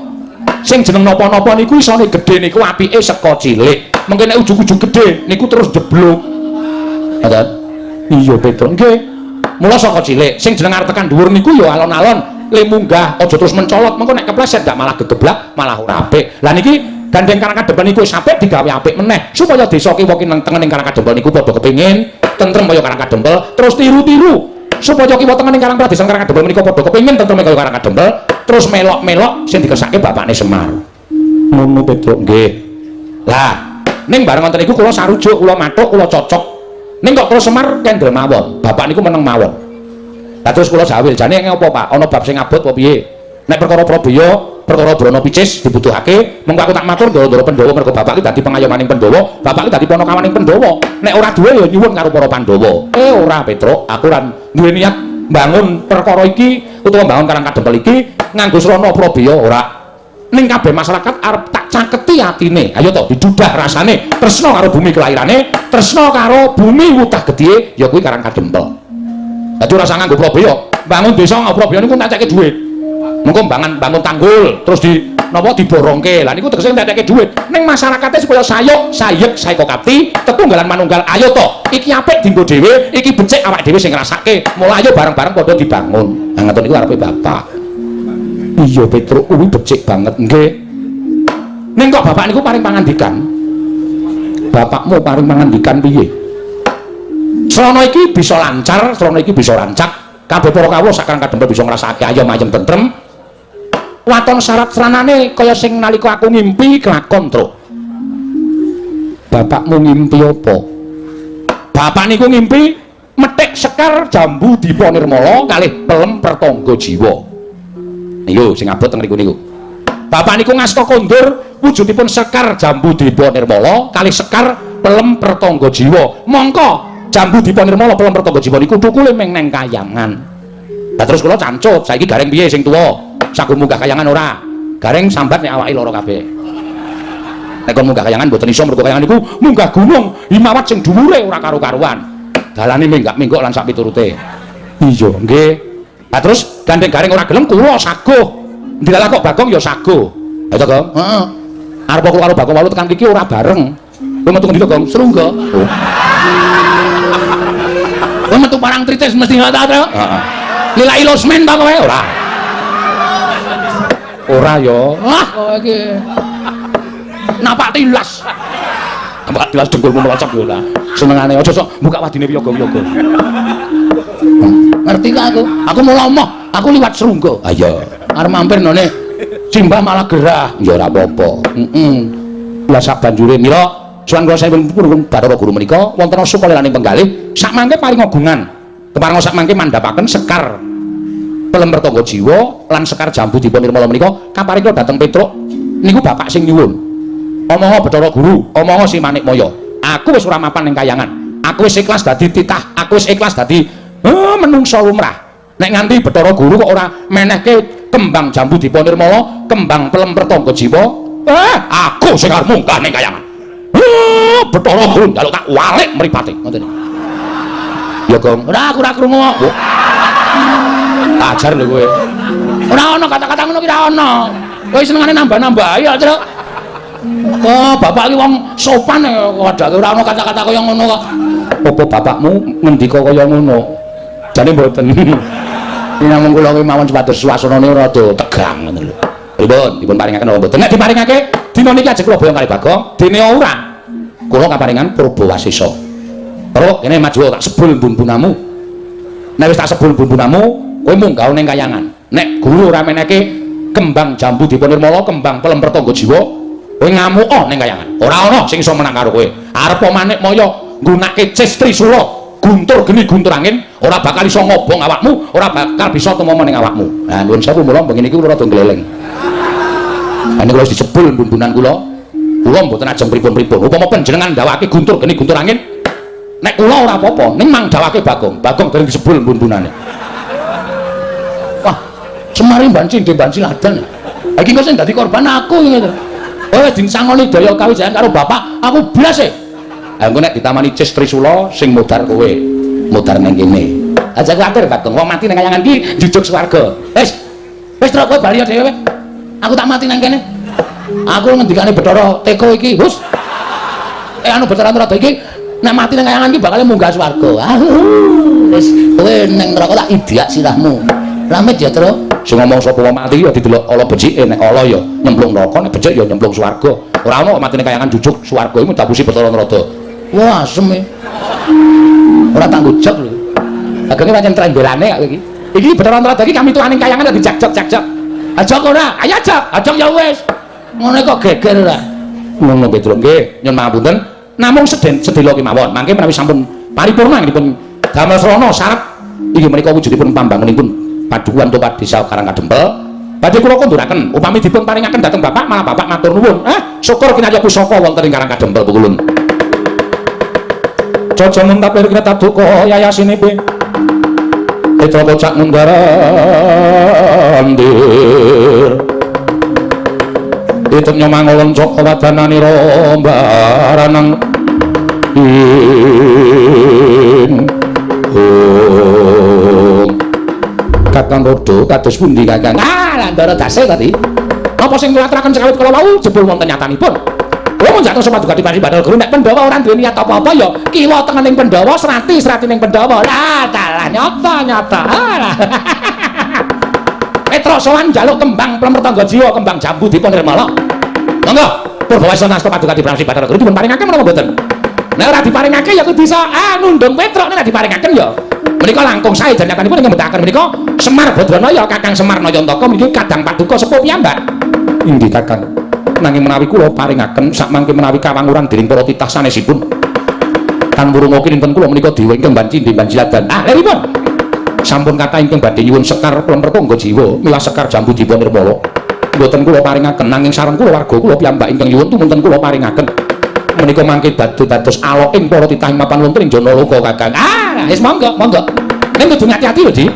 S1: Sing jeneng napa-napa niku isone gedhe niku apike saka cilik. Mengko nek ujug-ujug gedhe niku terus jeblok. Ngoten. Iya betul nggih. Mula saka cilik sing jeneng arep tekan dhuwur niku ya alon-alon le munggah aja terus mencolot mengko nek kepleset ndak malah gegeblak malah ora apik. Lah niki gandeng Karang Kadempel niku wis apik digawe apik meneh supaya desa kiwa kineng tengening Karang Kadempel niku padha kepengin tentrem kaya Karang Kadempel terus tiru-tiru supaya kiwa tengening Karang Pradesan Karang Kadempel menika padha kepengin tentrem kaya Karang Kadempel terus melok-melok sing dikersake bapakne Semar. Ngono betul nggih. Lah ning bareng wonten iku kula sarujuk kula mathuk kula cocok ning kok kula Semar kendel mawon bapak niku meneng mawon. Lah terus kula jawil jane ngopo Pak ana bab sing abot apa piye nek perkara Prabeya perkara Brana Picis dibutuhake mengko aku tak matur Ndara Pandhawa mergo bapak iki dadi pengayomaning Pandhawa bapak iki dadi panakawaning Pandhawa nek ora duwe ya nyuwun karo para Pandhawa. Ora Petruk aku ora duwe niat bangun perkara iki utawa bangun Karang Kadempel iki nganggo srana Prabeya ora ning kabeh masyarakat arep tak caketi atine. Ayo to didudah rasane tresna karo bumi kelahirane, tresna karo bumi wutah gedhe ya kuwi Karang Kadempel. Dadi ora usah nganggo Prabeya. Bangun desa nganggo Prabeya niku tak cekke dhuwit. Mengko bangun tanggul terus di napa diborongke. Lah niku tegese tak cekke dhuwit. Ning masyarakate supaya sayuk, sayek, saeka kapti, tetunggalan manunggal. Ayo to, iki apik dienggo dhewe, iki becik awak dhewe sing ngrasake. Mula ayo bareng-bareng padha dibangun. Nah ngoten niku arepe bapak. Iya Petruk kuwi becik banget nggih. Ning kok bapak niku paring pangandikan. Bapakmu paring pangandikan piye? Srana iki bisa lancar, srana iki bisa rancak. Kabeh para kawula sak Karang Kadempel bisa ngrasakake ayem ayem tentrem. Waton syarat sranane kaya sing nalika aku ngimpi kelakon, Truk. Bapakmu ngimpi apa? Bapak niku ngimpi metik sekar jambu dipa nirmala kalih pelem pertangga jiwa. Yo sing abot teng niku. Bapak niku ngasta kondur wujudipun sekar jambu dipa nirmala kalih sekar pelem pertangga jiwa. Mongko jambu dipa nirmala pelem pertangga jiwa niku thukule ming neng kayangan. Lah terus kula cancut, saiki gareng piye sing tuwa? Sagung munggah kayangan ora? Gareng sambat nek awake lara kabeh. Nek kon munggah kayangan mboten iso mergo kayangan niku munggah gunung himawat sing dhuwure ora karo-karuan. Dalane minggak-minggok lan sak piturute. Iya, nggih. Lah terus gandeng gareng ora gelem kula saguh. Ndilalah kok Bagong ya saguh. Ha to, Gong? Heeh. Arep kula karo Bagong walu tekan mriki ora bareng. Kowe metu ngendi to, Gong? Serungga. Oh. Kowe metu parang tritis mesti ngono ta, Tru? Heeh. Lila ilosmen ta kowe ora? Ora ya. Wah, kowe iki. Napak tilas. Napak tilas dengkulmu melocok yo lah. Senengane aja sok buka wadine wiyaga-wiyaga. Ngerti gak aku? Aku mau ngomong, aku liwat Serungga. Ah iya. Arep mampir none Simbah malah gerah. Ya ora apa-apa. Lah sabanjure mila suwan kula sampun purun Bathara Guru menika wonten sukalelaning penggalih sak mangke paring ogungan. Keparenga sak mangke mandhapaken sekar Pelemper tangga jiwa lan Sekar Jambu dipun nirmala menika kaparika dhateng Petruk niku bapak sing nyuwun. Omongho Bathara Guru, omongho Si Manikmaya. Aku wis ora mapan ning kayangan. Aku wis ikhlas dadi titah, aku wis ikhlas dadi menungsa lumrah. Nek nganti Bathara Guru kok ora menehke kembang jambu dipun nirmala, kembang pelemper tangga jiwa, aku sing arep munggah ning kayangan. Bathara Guru njaluk tak walik mripate. Ngoten. Ya, Gong. Ora aku ora krungu kok. Ajar lho kowe. Ora ana kata-kata ngono ki ora ana. Kowe senengane nambah-nambah ya, Truk. Oh, bapak iki wong sopan wadake ora ana kata-kata kaya ngono kok. Apa bapakmu ngendika kaya ngono? Jane mboten. Ini namung kula kuwi mawon supados suasanane rada tegang ngoten lho. Pripun? Dipun paringaken apa mboten? Nek diparingake dina niki ajeng kula boyong kali Bagong. Dene ora. Kula kaparingan Purbawasesa. Terus kene maju tak sebul bumbunamu. Nek wis tak sebul bumbunamu, kowe munggah ning kayangan. Nek guru ora meneke kembang jambu dipun nirmala, kembang pelemper tangga jiwa, kowe ngamuk ning kayangan. Ora ana sing iso menang karo kowe. Arep Manikmaya nggunakake cis Trisula, guntur geni guntur angin, ora bakal iso ngobong awakmu, ora bakal bisa temu ning awakmu. Nah, nuwun sewu mula bengi niki kula rada gleleng. Lah niku wis disebul bumbunan kula. Kula mboten ajeng pripun-pripun. Upama panjenengan ndawake guntur geni guntur angin, nek kula ora apa-apa, ning mang dawake Bagong. Bagong dereng disebul bumbunane. Wah, Semari banci ndek banci ladan. Iki kok sing dadi korban aku ngono. Oh, dinsangoni daya kawijayan karo bapak, aku blas e. Ha engko nek ditamani cis Trisula sing modar kowe, modar ning kene. Aja kuwatir Bagong, wong mati ning kayangan iki jujuk swarga. Wis truk kowe bali dhewe. Aku tak mati nang kene. Aku ngendikane Bathara Teka iki, wis. Anu Bathara Narada iki nek mati nang kayangan iki bakal munggah swarga. Wis kowe ning neraka tak idiak sirahmu. Lamit ya, Tru. Sing ngomong sapa wong mati ya didelok ala becike, nek ala ya nyemplung neraka, nek becik ya nyemplung swarga. Ora ana kok mati ning kayangan jujuk swarga iku dapusi Bathara Narada. Wah, asem e. Ora tak gojok lho. Agenge pancen trembelane kok iki. Iki Bathara Narada iki kami tuaning kayangan dijak-jak. Ajak ora? Ayo ajak ya wis. Ngene kok geger ora. Ngono Petruk nggih, nyuwun pangapunten. Namung sedelo kemawon. Mangke menawi sampun paripurna dipun damel srana syarat inggih menika wujudipun pambangunipun Padukuhan Topat Desa Karangkadempel. Badhe kula konduraken upami dipun paringaken dhateng Bapak malah Bapak matur nuwun. Syukur kinaya pusaka wonten ing Karangkadempel pukulun. Caca muntapir kreta duka yayasinipe. Petra bocak mundarandir. Item nyomangolon cok wadanani rombaranang in Kakang Rodo kados pundi Kakang? Landara dase tadi. Apa sing kula aturaken sekawit kala wau jebul wonten nyatanipun. Kula mun jatuh sapa dugati Panji Bathara Guru nek Pandhawa ora duwe niat apa-apa ya kiwa tengening Pandhawa serati ning Pandhawa. Lah dalah nyata. Petruk sowan njaluk kembang pelemper tangga jiwa, kembang jambu dipun nirmala. Monggo Purbawasesa nasta Padukati Panji Bathara Guru dipun paringaken menapa mboten? Nek ora diparingake ya kudu bisa nundung Petruk nek diparingaken ya menika langkung sae jan nyatanipun ingkang mbetahaken menika Semar Badranaya Kakang Semar Nayantaka menika kadang paduka sepuh piyambak. Inggih Kakang. Nanging menawi kula paringaken sakmangke menawi kawanguran dening para titah sanesipun. Kan wurunga kinten kula menika dewa ingkang banci banci ladan. Lha sampun kathah ingkang badhe nyuwun Sekar pelemper tangga jiwa milah Sekar jambu dipun nirmala. Mboten kula paringaken nanging sareng kula warga kula piyambak ingkang nyuwun tumunten kula paringaken. Menika mangke dados aloking para titah ing mapan wonten ing Janaloka Kakang. Wis monggo. Ning kudu ngati-ati lho, Di.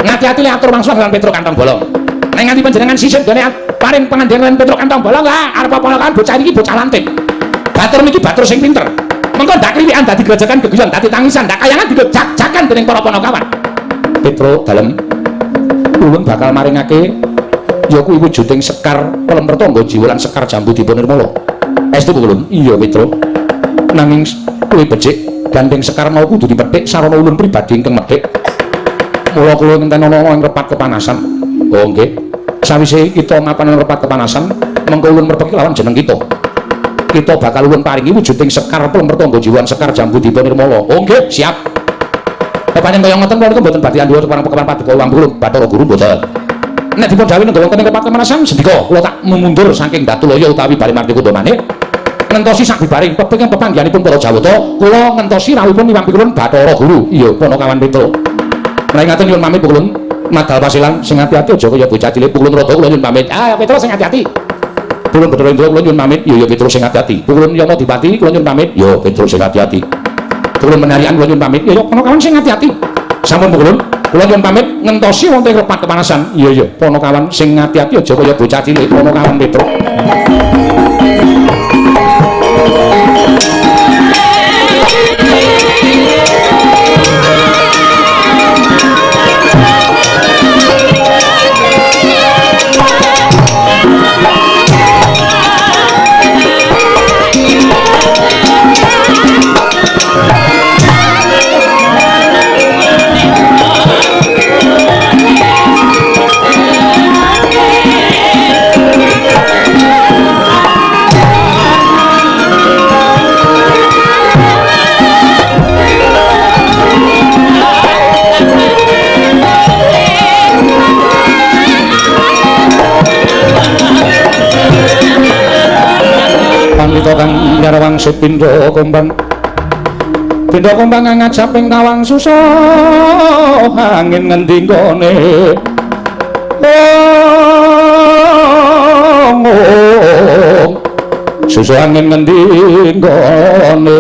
S1: Ngati-ati le atur wangsul lan Petruk Kantong Bolong. Nek nganti panjenengan sisih gone paring pangandikan Petruk Kantong Bolong, arep apa-apa bocah iki bocah lantik. Batur niki batur sing pinter. Mengko ndak kliwikan dadi grejekan geguyon, dadi tangisan, ndak kayangan digejak-jakan dening para Panakawan. Petruk dalem ulun bakal maringake ya kuwi wujuding Sekar pelemper tangga jiwa lan Sekar jambu dipun nirmala. Estu ulun. Iya Petruk. Nanging kowe becik gandeng Sekar mau kudu dipethik sarana ulun pribadi ingkang medhik. Mula kula ngenten ana ing repat kepanasan. Oh nggih. Sawise kita mapan ing repat kepanasan, mengko ulun mrepeki lawan jeneng kita. Kita bakal ulun paringi wujuding Sekar pelemper tangga jiwa Sekar jambu dipun nirmala. Oh nggih, siap. Pancen kaya ngoten kula mboten badhe anduwa marang Pakuan Paduka Wampulung Bathara Guru mboten. Nek dipun dawuh nek wonten ing repat kepanasan sendika kula tak mundur saking Datulaya utawi Balimarti Kundamane. Ngentosi sak bibaring peping pepanggihanipun para Jawata, kula ngentosi rawuhipun miwampi kulun Bathara Guru. Iya, Panakawan Petruk. Menawi ngaten nyuwun pamit kulun. Madal pasilan sing ati-ati aja kaya bocah cilik. Pukulun rada kula nyuwun pamit. Petrus sing ati-ati. Pukulun Bathara Indra kula nyuwun pamit. Ya Petrus sing ati-ati. Pukulun Yama Dipati kula nyuwun pamit. Ya Petrus sing ati-ati. Pukulun Menarian kula nyuwun pamit. Ya Ponokawan sing ati-ati. Sampun pukulun kula nyuwun pamit ngentosi wonten repat kepanasan. Iya Ponokawan sing ati-ati aja kaya bocah cilik. Ponokawan Petrus. Pandhita kang nyarawang Pindha Kumbang Pindha Kumbang ngajaping tawang susah angin ngendi nggone susah angin ngendi nggone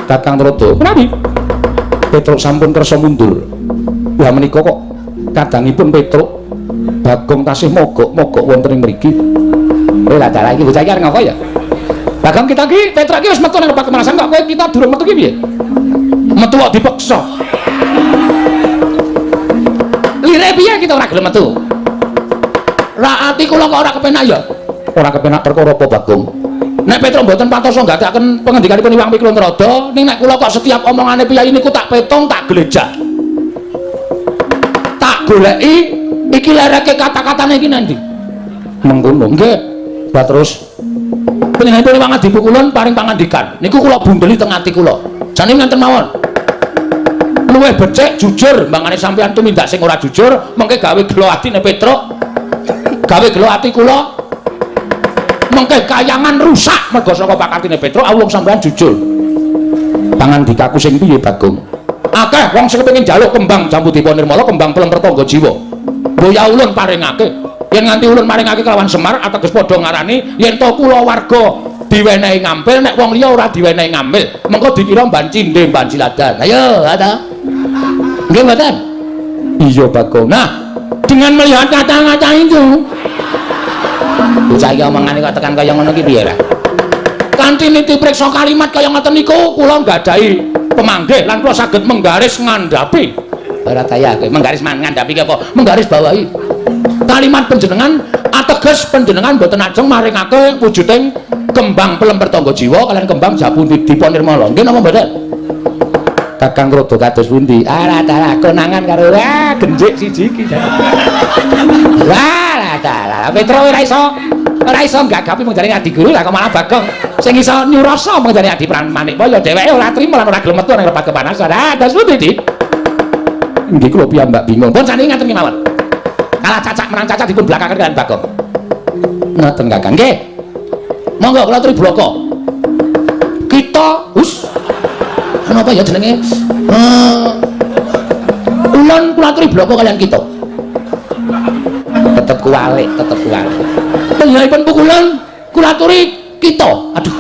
S1: Kakang Trada menawi Petruk sampun kersa mundur wah menika kok kadangipun Petruk Bagong tasih mogok wonten ing mriki. Lha dalah iki bocah iki arep ngapa ya? Bagong kita iki Petruk iki wis metu nang pemanasan kok kowe kita durung metu ki piye? Metu kok dipaksa. Lire piye kita ora gelem metu? Ra ati kula kok ora kepenak ya? Ora kepenak perkara apa Bagong? Nek Petruk mboten pantosa nggadaken pengendikanipun Iwang Pikulun Trada, ning nek kula kok setiap omongane piyai niku tak petong, tak glejak. Tak goleki iki lereke kata-katane iki nanti mengkono nggih terus panjenenganipun Iwang Adi Pikulun paring pangandikan niku kula bundeli teng ati kula jane ngenten mawon luwih becik jujur mbangane sampeyan tumindak sing ora jujur mengke gawe gelo atine Petruk gawe gelo ati kula mengke kayangan rusak mergo saka pakatine Petruk awung sampeyan jujur pangandikaku sing piye Bagong akeh wong sing kepengin njaluk kembang Jambudipa Nirmala kembang pelem pertangga jiwa boya ulun paringake yen nganti ulun maringake kelawan Semar ateges padha ngarani yen to kula warga diwenehi ngampil nek wong liya ora diwenehi ngampil mengko dikira mban cindhe mban ciladan ayo ta nggih mboten iya Bagong nah dengan melihat kata-kata itu bocah iki omongane kok tekan kaya ngono ki piye lah kanthi niti priksa kalimat kaya ngoten niku kula nggadahi pemanggih lan kula saged menggaris ngandhapi ora tayake menggaris ngandhapi ki apa menggaris bawahi kalimat panjenengan ateges panjenengan boten ajeng maringake wujuding kembang pelem pertangga jiwa kalian kembang Jambudipa Nirmala nggih napa mboten Kakang Trada kados pundi ala dalah konangan karo genjik siji iki wah dalah Petruk ora iso gagapi mung jare adi guru lah kok malah Bagong sing iso nyurasa mung jare adi Pranikpa ya dheweke ora trima lan ora gelem metu nang repat kepanasan dados pundi Dik nggih kula piyambak bingung pun saniki ngaten mawon kalah cacak menang cacak dipun blakaken kalian Bagong ngoten Kakang nggih monggo kula aturi bloko kita napa ya jenenge ulun kula aturi bloko kalian kita tetep kuwalik panjenenganipun pukulan kula aturi kita aduh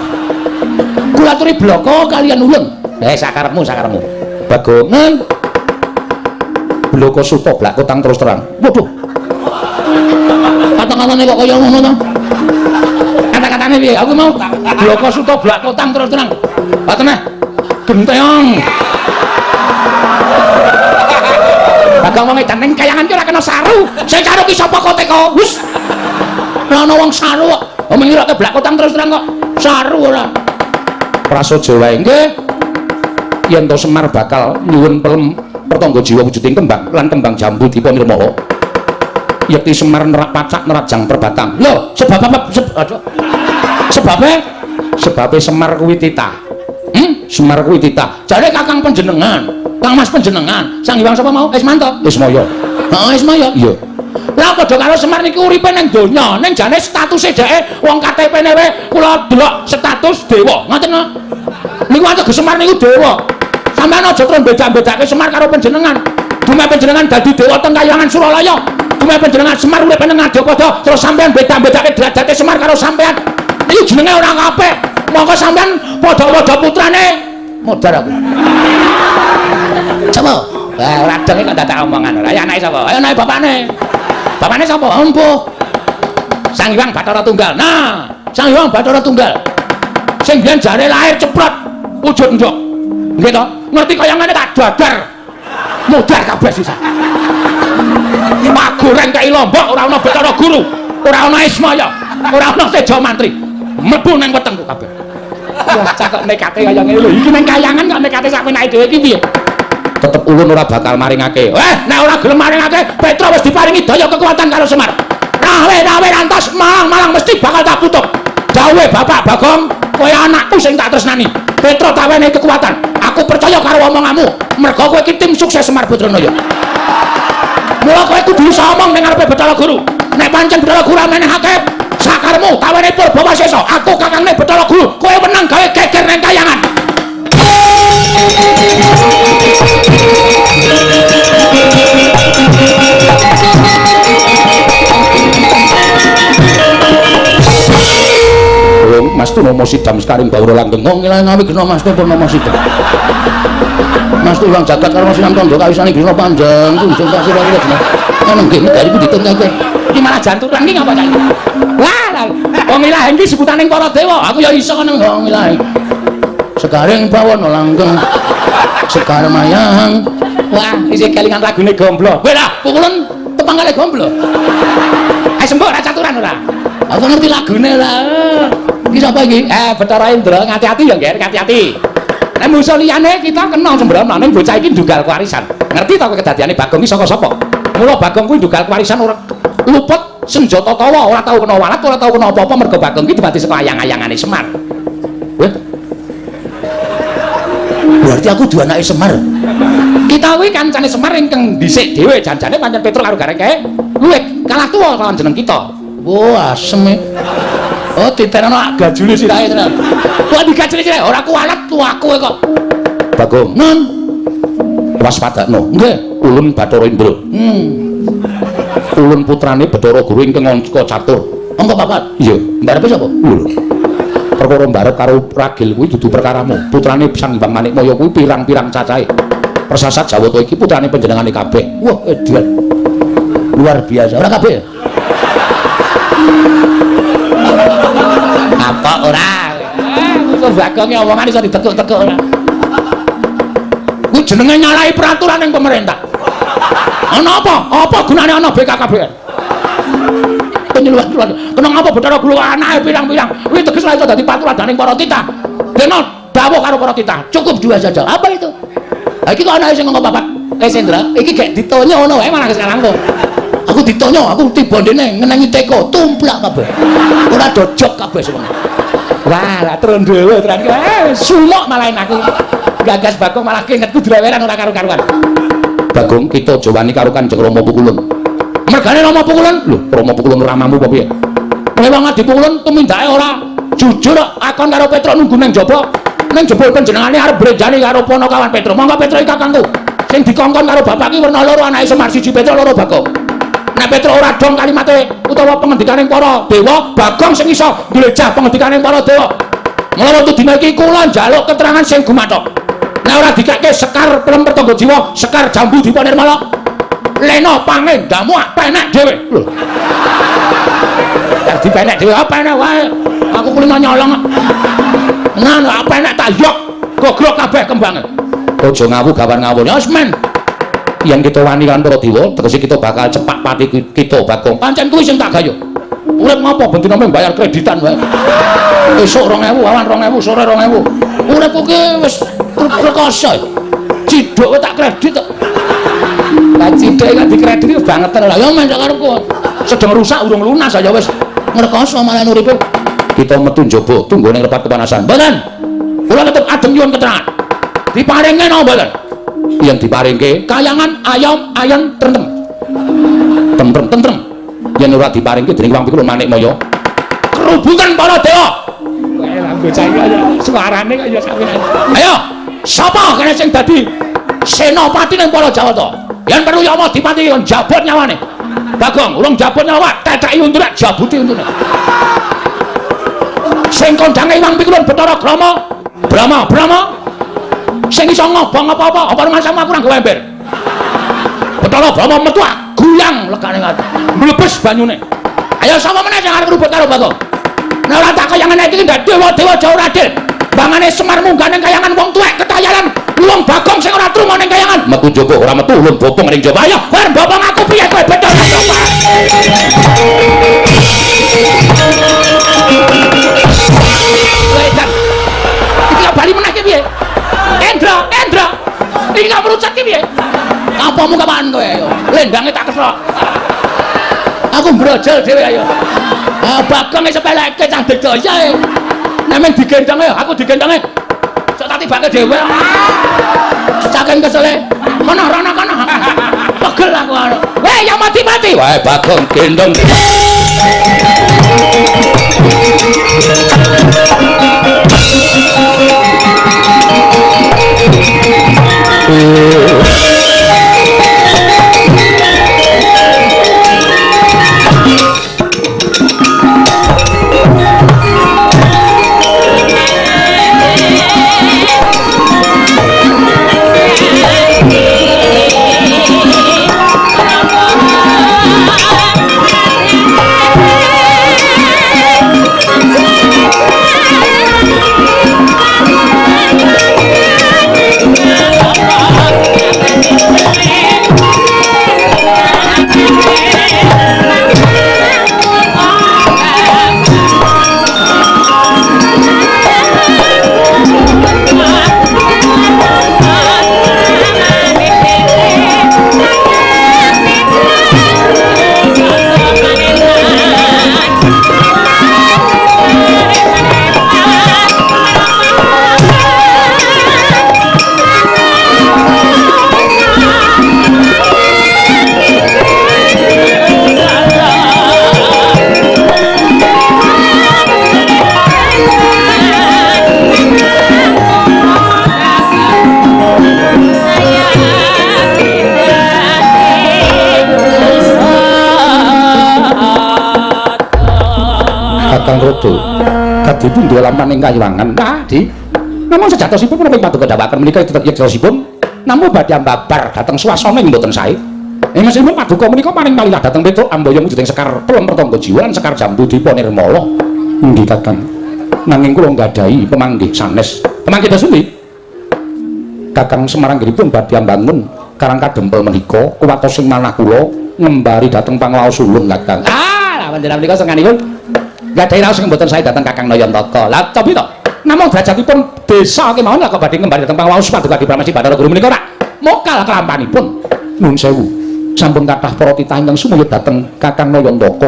S1: kula aturi bloko kalian ulun sakarepmu Bagong bloko suto blak kotang terus terang waduh kata-katanya kok kaya ngono to kata-katanya piye aku mau bloko suto blak kotang terus terang mboten genteong Bagong wong edan ning kayangan ki ora kena saru sing saru ki sapa kok teko wis ana wong saru kok omong ngiroke blak kotang terus terang kok saru ora prasaja wae nggih yen to Semar bakal nyuwun pelem pertangga jiwa wujuding kembang lan kembang Jambudipa Nirmala yakti Semar nerak pacak nerajang perbatang lho sebab apa sebabe Semar kuwi titah Semar kuwi titah jare Kakang panjenengan Kang Mas panjenengan Sang Hyang sapa mau Ismanto Ismaya Ismaya iya lah padha karo Semar niku uripe ning donya ning jane statuse dheke wong KTP-ne wae kula delok status dewa ngoten niku ateges Semar niku dewa Sampeyan aja terus beda-bedake Semar karo panjenengan. Dume panjenengan dadi dewa teng Kahyangan Suralaya. Dume panjenengan Semar urip nang Ngadapada, terus sampeyan beda-bedake derajate Semar karo sampeyan. Iki jenenge ora apik. Monggo sampeyan padha-padha putrane. Modar aku. Coba. Lah ora denge kok dadak omongan ora. Ya anake sapa? Ayo anake bapakne. Bapakne sapa? Empuh. Sang Hyang Bathara Tunggal. Nah, Sang Hyang Bathara Tunggal. Sing biyen jare lahir ceprot wujud ndok. Nggih to? Ngerti kayangane tak dadar. Modar kabeh sisa. Mak goreng kei Lombok ora ana Bathara Guru, ora ana Ismaya, ora ana Teja Mantri. Mlebu nang wetengku kabeh. Wah, cakok nekate kaya ngene lho. Iki nang kayangan kok nekate sak penake dhewe iki piye? Tetep ulun ora bakal maringake. Nek ora gelem maringake, Petra wis diparingi daya kekuatan karo Semar. Rawe rantas malang mesti bakal tak putuk. Dawe Bapak Bagong, kowe anakku sing tak tresnani. Petra tak wenehi kekuatan. Aku percaya karo omonganmu. Mergo kowe iki tim sukses Semar Putranaya. Mula kowe kudu iso omong ning ngarepe Bathara Guru. Nek pancen Bathara Guru menehake sakarmu tawene Purbawasesa, aku kakangne Bathara Guru, kowe menang gawe geger ning Kahyangan. Mas Purnomo Sidam sekaring Bawra Langgeng ngilang ngawi gena Mas Purnomo Sidam. Mas Tulang jagat karo Mas Sinam Tondo kawisane gena panjang kunjung tak sira-sira jeneng. Ana nggih negari ku ditentake. Iki malah janturan iki ngapa cah iki? Wah, wong ilahe iki sebutaning para dewa. Aku ya iso nang wong ilahe. Sekaring Bawana Langgeng. Sekar mayang. Wah, isih kelingan lagune Gomblo. Kowe lah pukulan tepanggale Gomblo. Ayo sembok ra caturan ora? Aku ngerti lagune lah. Iki sapa iki? Bathara Indra, ngati-ati ya, Nger, ngati-ati. Nek musuh liyane kita kena sembrono ning bocah iki ndugal kewarisan. Ngerti ta kowe kedadiane Bagong iki saka sapa? Mula Bagong kuwi ndugal kewarisan ora luput senjata tawa, ora tau kena walat, ora tau kena apa-apa mergo Bagong iki dibati saka ayang-ayangane Semar. Wah. Berarti aku duwe anake Semar. Kita kuwi kancane Semar ingkang dhisik dhewe janjane pancen Petruk karo Gareng luwih kalah tuwa lawan jeneng kita. Wah, asem. Oh, diterano gajule sirahe tenan. Kok digajule sirahe ora kualat tuaku kok. Bagong, nun. Waspadakno. Nggih, ulun Bathara Indra. Ulun putrane Bathara Guru ingkang angka catur. Angka papat. Iya, mbarepe sapa? Lho. Perkara mbarep karo ragil kuwi dudu perkaramu. Putrane Sang Hyang Manikmaya kuwi pirang-pirang cacahe. Persasat Jawata iki putrane panjenengane kabeh. Wah, edan. Luar biasa. Ora kabeh. Apa ora? Kok Bagong omongan iso ditekuk-tekuk ora? Kuwi jenenge nyalahi peraturan ning pemerintah. Ana apa? Apa gunane ana BKKBN? Penyuluhan-penyuluhan. Kena ngapa Bathara Guru anake pirang-pirang. Kuwi teges ora iso dadi patuladaning para titah. Dene dawuh karo para titah. Cukup dua saja. Apa itu? Ha iki kok anake sing ngomong papat. Sendra, iki gek ditonyo ngono wae malah sekarang kok. Aku ditonyo, aku tiba dene ngenengi teko, tumplak kabeh. Ora dojok kabeh semua. Wah, lah tron dhewe tenan. Sumuk malahin aku. Gagas Bagong malah kengetku dreweran ora karo-karuan. Bagong kita aja wani karo Kanjeng Rama Pukulun. Mergane Rama Pukulun, lho, Rama Pukulun ramamu apa piye? Mewang dipukulun tumindake ora jujur akon karo Petruk nunggu nang jaba. Nang jebul panjenengane arep brenjani karo Panakawan Petruk. Monggo Petruk iki kakangku. Sing dikongkon karo bapak iki werna loro anake Semar siji Petruk loro Bagong. Nek Petruk ora dong kalimate utawa pengendikaning para dewa, Bagong sing iso glejah pengendikaning para dewa. Mula wektu dina iki kula njaluk keterangan sing gumathok. Nek ora dikake Sekar Pelem Pertangga Jiwa, Sekar Jambu Dipa Nirmala, Lena Pangendamu penek dhewe. Lho. Dadi penek dhewe apa enek wae. Aku kulino nyolong. Nah, apa enek tak yok. Gogrok kabeh kembange. Aja ngawu gawan ngawur. Ya wis men. Yen kita wani kan para dewa, terus kita bakal cepak pati kita Bagong. Pancen kuwi sing tak gayo. Urip ngopo bendina mung bayar kreditan wae. Esuk 2000, awan 2000, sore 2000. Uripku ki wis rekoso. Ciduk tak kredit kok. Lah ciduk kan dikredit bangetan lah. Ya men karepku. Sedeng rusak urung lunas ya wis ngrekoso malah uripe. Kita metu njaba tunggu ning lepat kepanasan. Mboten. Kula tetep adem nyuwun keterangan. Diparingke napa mboten? Yen diparingke kayangan ayam tentrem. Tentrem. Yen ora diparingke dening Wang Pikulun Manikmaya, kerubutan para dewa. Lah bocah iki kaya suarane kaya sampeyan. Ayo, Sapa kene sing dadi senopati ning para Jawata? Yen perlu Yama dipati kon jabut nyawane. Bagong, urung jabut nyawa, teteki untuke jabuti untune. Sing kondange Iwang Pikulun Bathara Brama. Sing iso ngobong apa-apa, apa rumah sama kurang gawe ember. Bathara Brama metu guyang legane ngati. Mlebes banyune. Ayo sapa meneh sing arep rubut karo Bagong? Nek ora tak kayangan iki ndak dewa-dewa Jawa Radil. Bangane Semar munggah ning kayangan wong tuwek ketayalan. Ulung Bagong sing ora trimo ning kayangan. Metu njaba ora metu ulun bopong ning njaba. Ayo, bareng bopong aku piye kowe Bathara Brama. Wedan. Iki bali meneh ki piye? Endra. Iki gak merucat ki piye? Apamu kapan kowe ayo? Lendange tak kesok. Aku brojol dhewe ayo. Bagong wis sepeleke cah daya. Nek men digendong ayo, aku digendonge. Sok tak tibake dhewe. Saking kesele. Kono rono kono. Pegel aku anu. Weh, ya mati-mati. Wae Bagong gendong. Kakang Rodo kadipun dalaman ing Kayuwangan. Di namun sejatosipun menapa paduka dawaken menika yektasipun namung badhe ambabar dhateng swasana ing mboten sae. Meskipun paduka menika paring malilah dhateng Petruk Ambaya wujuding Sekar Pelem Pertangga Jiwa lan Sekar Jambu Dipa Nirmala. Inggih Kakang. Nanging kula nggadhahi pemanggih sanes. Pemanggih Dasuli. Kakang Semarangipun badhe ambangun Karang Kadempel menika kuwatos sing manah kula ngembari dhateng Pangwaos Ulun Kakang. Panjenengan menika senganipun gadhahi raos sing mboten sae dhateng Kakang Nayantaka. Lah cobi to. Namung derajatipun desa kemawon kok badhe ngembari dhateng Pangwaos paduka Dipramesti Bathara Guru menika rak mokal kelampanipun. Nuwun sewu. Sampun kathah para titah ingkang sumuyut dhateng Kakang Nayantaka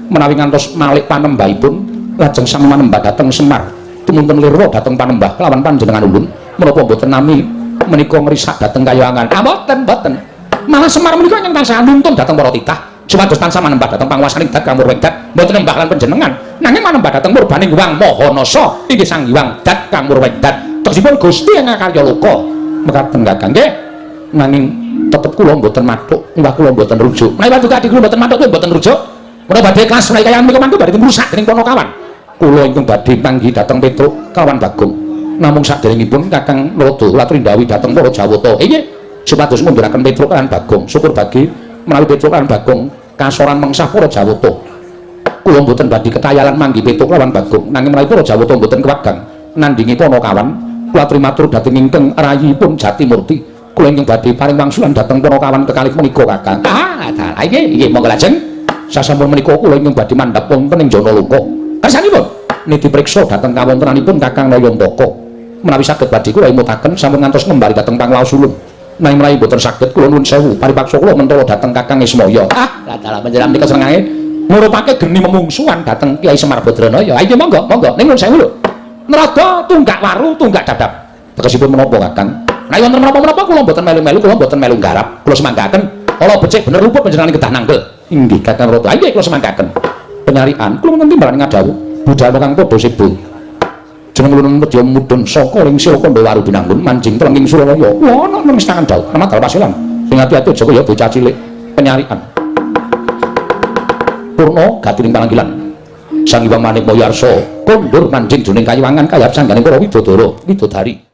S1: menawi ngantos malih panembahipun lajeng sang manembah dhateng Semar. Tumuntun lirwa dhateng panembah kelawan panjenengan ulun menapa mboten nami menika ngrisak dhateng Kayuwangan. Mboten. Malah Semar menika ingkang tansah nuntun dhateng para titah. Supados tansah manembah dhateng panguwasaning Dat Kamur Wegdat mboten nembah lan panjenengan nanging manembah dhateng murbaning Hyang Mahanasa inggih Sang Hyang Dat Kamur Wegdat tegesipun Gusti ingkang karya loka mekaten Kakang nggih nanging tetep kula mboten mathuk mbah kula mboten rujuk menawi paduka adi kula mboten mathuk kula mboten rujuk menawi badhe kelas menawi kaya menika mantu badhe ngrusak dening Panakawan kula ingkang badhe panggih dhateng Petruk kawan Bagong namung saderengipun Kakang Rodo Latrindawi dhateng para Jawata inggih supados munduraken Petruk lan Bagong syukur bagi menawi Petruk lan Bagong kasoran mengsah para Jawata. Kula mboten badhe ketayalan manggi Petruk lawan Bagong, nanging menawi para Jawata mboten kewagang nandhingi Panakawan, kula matur dhateng ingkang rayipun Jatimurti. Kula ingkang badhe paring wangsulan dhateng Panakawan kekalih menika Kakang. Dalah nggih monggo lajeng. Sasampun menika kula ingkang badhe mandhap wonten ing Janaloka. Kersanipun niti priksa dhateng kawontenanipun Kakang Nayantaka. Menawi saged badhe kula imutaken sampun ngantos ngembari dhateng Pangwaos Ulun. Nanging menawi boten saged kula nuwun sewu paripaksa kula mentala dhateng Kakang Ismaya. Dalah panjenengan menika senenge ngurupake geni memungsuhan dhateng Kyai Semar Badranaya. Ayo monggo ning nuwun sewu lho. Nerada tunggak waru tunggak dadap. Tegesipun menapa Kakang? Nek wonten menapa-menapa kula mboten melu-melu kula mboten melu nggarap. Kula semanggaken ala becik bener luput panjenengan kedah nangkel. Inggih Kakang Rata. Ayo kula semanggaken. Penyarian kula wonten timbalan ngadhawuh budal kang padha sibuk. jeneng ulun medya mudhun saka ling sira Kandhawaru binangun manjing telenging Suralaya. Wah, ana nang istangan dal, nama dal pasilan. Sing ati-ati aja kaya bocah cilik penyarian. Purna gatiring panggilan. Sang Hyang Manik Mayarsa kondur manjing jroning kayiwangan kayap sangganing para widodara widodari.